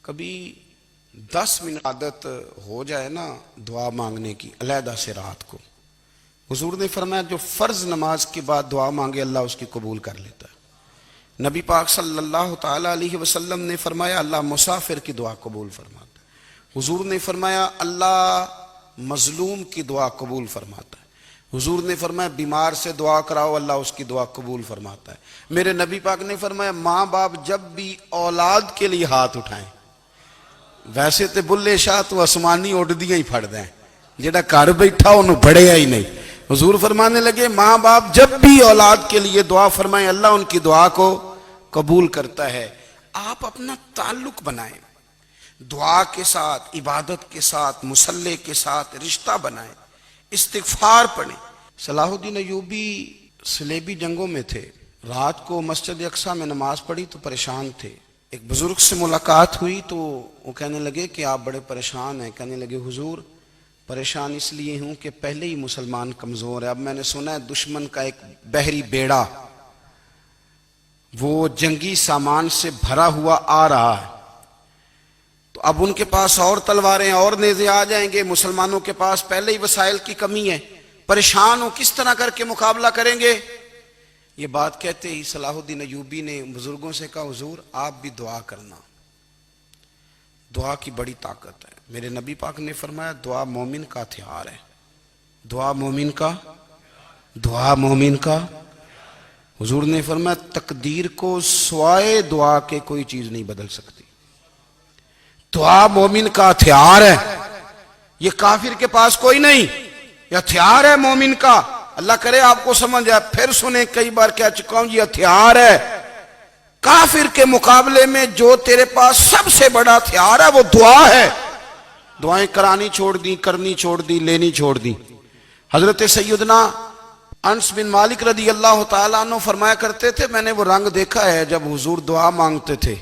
کبھی 10 منٹ عادت ہو جائے نا دعا مانگنے کی علیحدہ سے رات کو، حضور نے فرمایا جو فرض نماز کے بعد دعا مانگے اللہ اس کی قبول کر لیتا ہے۔ نبی پاک صلی اللہ تعالی علیہ وسلم نے فرمایا اللہ مسافر کی دعا قبول فرماتا ہے۔ حضور نے فرمایا اللہ مظلوم کی دعا قبول فرماتا ہے۔ حضور نے فرمایا بیمار سے دعا کراؤ اللہ اس کی دعا قبول فرماتا ہے۔ میرے نبی پاک نے فرمایا ماں باپ جب بھی اولاد کے لیے ہاتھ اٹھائیں، ویسے تے بلے شاہ تو آسمانی اڑ دیاں ہی پھڑ دیں، جڑا گھر بیٹھا انہوں بڑھیا ہی نہیں۔ حضور فرمانے لگے ماں باپ جب بھی اولاد کے لیے دعا فرمائیں اللہ ان کی دعا کو قبول کرتا ہے۔ آپ اپنا تعلق بنائیں، دعا کے ساتھ، عبادت کے ساتھ، مصلی کے ساتھ رشتہ بنائیں، استغفار پڑھیں۔ صلاح الدین ایوبی صلیبی جنگوں میں تھے، رات کو مسجد اقصیٰ میں نماز پڑھی تو پریشان تھے۔ ایک بزرگ سے ملاقات ہوئی تو وہ کہنے لگے کہ آپ بڑے پریشان ہیں۔ کہنے لگے حضور پریشان اس لیے ہوں کہ پہلے ہی مسلمان کمزور ہے، اب میں نے سنا ہے دشمن کا ایک بحری بیڑا وہ جنگی سامان سے بھرا ہوا آ رہا ہے، تو اب ان کے پاس اور تلواریں اور نیزے آ جائیں گے، مسلمانوں کے پاس پہلے ہی وسائل کی کمی ہے، پریشان ہو کس طرح کر کے مقابلہ کریں گے۔ یہ بات کہتے ہی صلاح الدین ایوبی نے بزرگوں سے کہا حضور آپ بھی دعا کرنا، دعا کی بڑی طاقت ہے۔ میرے نبی پاک نے فرمایا دعا مومن کا ہتھیار ہے، دعا مومن کا حضور نے فرمایا تقدیر کو سوائے دعا کے کوئی چیز نہیں بدل سکتی۔ دعا مومن کا ہتھیار ہے، یہ کافر کے پاس کوئی نہیں، یہ ہتھیار ہے مومن کا۔ اللہ کرے آپ کو سمجھ آئے، پھر سنیں کئی بار کہہ چکا ہوں یہ ہتھیار ہے۔ کافر کے مقابلے میں جو تیرے پاس سب سے بڑا ہتھیار ہے وہ دعا ہے۔ دعائیں کرانی چھوڑ دی، کرنی چھوڑ دی، لینی چھوڑ دی۔ حضرت سیدنا انس بن مالک رضی اللہ تعالیٰ عنہ فرمایا کرتے تھے میں نے وہ رنگ دیکھا ہے جب حضور دعا مانگتے تھے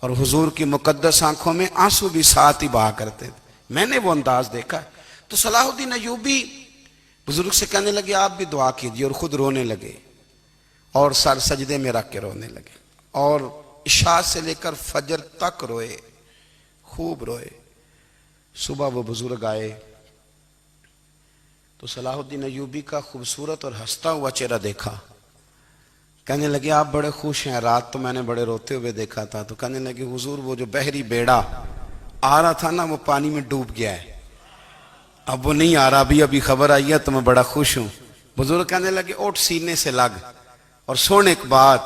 اور حضور کی مقدس آنکھوں میں آنسو بھی ساتھ ہی بہا کرتے تھے، میں نے وہ انداز دیکھا ہے۔ تو صلاح الدین ایوبی بزرگ سے کہنے لگے آپ بھی دعا کیجئے، اور خود رونے لگے اور سر سجدے میں رکھ کے رونے لگے، اور عشاء سے لے کر فجر تک روئے، خوب روئے۔ صبح وہ بزرگ آئے تو صلاح الدین ایوبی کا خوبصورت اور ہنستا ہوا چہرہ دیکھا، کہنے لگے آپ بڑے خوش ہیں، رات تو میں نے بڑے روتے ہوئے دیکھا تھا۔ تو کہنے لگے حضور وہ جو بحری بیڑا آ رہا تھا نا وہ پانی میں ڈوب گیا ہے، اب وہ نہیں آ رہا، ابھی خبر آئی ہے تو میں بڑا خوش ہوں۔ بزرگ کہنے لگے اٹھ سینے سے لگ اور سن ایک بات،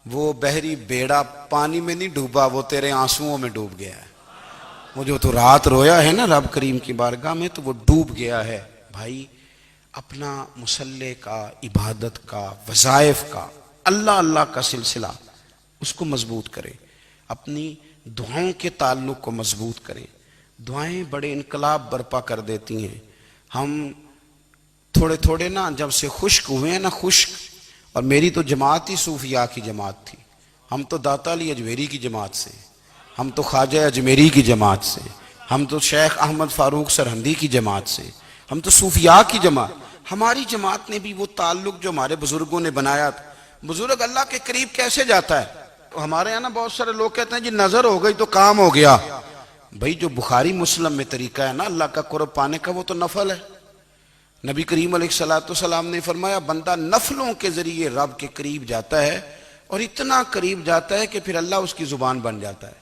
وہ بحری بیڑا پانی میں نہیں ڈوبا، وہ تیرے آنسوؤں میں ڈوب گیا ہے۔ وہ جو تو رات رویا ہے نا رب کریم کی بارگاہ میں تو وہ ڈوب گیا ہے۔ بھائی اپنا مصلی کا، عبادت کا، وظائف کا، اللہ کا سلسلہ اس کو مضبوط کرے، اپنی دعاؤں کے تعلق کو مضبوط کرے۔ دعائیں بڑے انقلاب برپا کر دیتی ہیں۔ ہم تھوڑے نا جب سے خشک ہوئے ہیں نا، خشک، اور میری تو جماعت ہی صوفیاء کی جماعت تھی، ہم تو داتا علی اجمیری کی جماعت سے، ہم تو خواجہ اجمیری کی جماعت سے، ہم تو شیخ احمد فاروق سرہندی کی جماعت سے، ہم تو صوفیاء کی جماعت۔ ہماری جماعت نے بھی وہ تعلق جو ہمارے بزرگوں نے بنایا تھا۔ بزرگ اللہ کے قریب کیسے جاتا ہے؟ ہمارے یہاں نا بہت سارے لوگ کہتے ہیں جی نظر ہو گئی تو کام ہو گیا۔ بھائی جو بخاری مسلم میں طریقہ ہے نا اللہ کا قرب پانے کا وہ تو نفل ہے۔ نبی کریم علیہ السلام نے فرمایا بندہ نفلوں کے ذریعے رب کے قریب جاتا ہے، اور اتنا قریب جاتا ہے کہ پھر اللہ اس کی زبان بن جاتا ہے،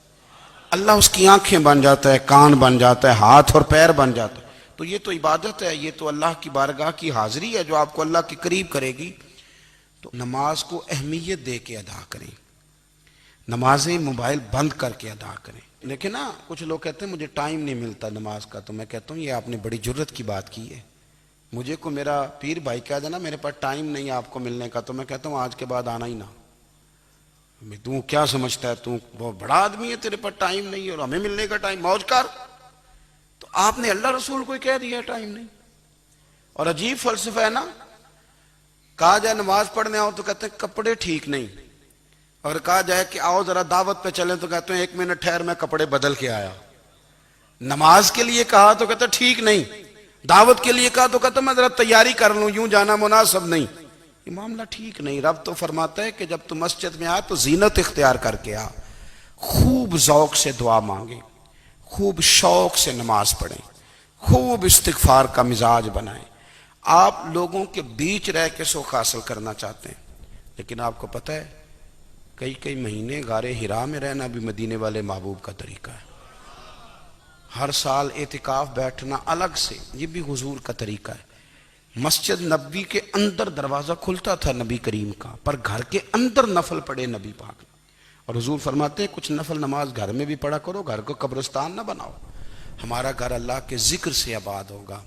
اللہ اس کی آنکھیں بن جاتا ہے، کان بن جاتا ہے، ہاتھ اور پیر بن جاتا ہے۔ تو یہ تو عبادت ہے، یہ تو اللہ کی بارگاہ کی حاضری ہے جو آپ کو اللہ کے قریب کرے گی۔ تو نماز کو اہمیت دے کے ادا کریں، نمازیں موبائل بند کر کے ادا کریں۔ لیکن نا کچھ لوگ کہتے ہیں مجھے ٹائم نہیں ملتا نماز کا، تو میں کہتا ہوں یہ آپ نے بڑی جرت کی بات کی ہے۔ مجھے کو میرا پیر بھائی کہہ دینا میرے پاس ٹائم نہیں آپ کو ملنے کا، تو میں کہتا ہوں آج کے بعد آنا ہی نہ۔ تو کیا سمجھتا ہے تو بہت بڑا آدمی ہے، تیرے پاس ٹائم نہیں ہے اور ہمیں ملنے کا ٹائم، موج کر۔ تو آپ نے اللہ رسول کو کہہ دیا ٹائم نہیں۔ اور عجیب فلسفہ ہے نا، کہا جائے نماز پڑھنے آؤ تو کہتے ہیں کپڑے ٹھیک نہیں، اور کہا جائے کہ آؤ ذرا دعوت پہ چلیں تو کہتے ہیں 1 منٹ ٹھہر میں کپڑے بدل کے آیا۔ نماز کے لیے کہا تو کہتے ہیں ٹھیک نہیں، دعوت کے لیے کہا تو کہتے ہیں میں ذرا تیاری کر لوں، یوں جانا مناسب نہیں۔ یہ معاملہ ٹھیک نہیں۔ رب تو فرماتا ہے کہ جب تو مسجد میں آ تو زینت اختیار کر کے آ، خوب ذوق سے دعا مانگیں، خوب شوق سے نماز پڑھیں، خوب استغفار کا مزاج بنائیں۔ آپ لوگوں کے بیچ رہ کے سکھ حاصل کرنا چاہتے ہیں، لیکن آپ کو پتہ ہے کئی مہینے غار حرا میں رہنا بھی مدینے والے محبوب کا طریقہ ہے۔ ہر سال اعتکاف بیٹھنا الگ سے، یہ بھی حضور کا طریقہ ہے۔ مسجد نبوی کے اندر دروازہ کھلتا تھا نبی کریم کا، پر گھر کے اندر نفل پڑے نبی پاک، اور حضور فرماتے ہیں کچھ نفل نماز گھر میں بھی پڑھا کرو، گھر کو قبرستان نہ بناؤ۔ ہمارا گھر اللہ کے ذکر سے آباد ہوگا،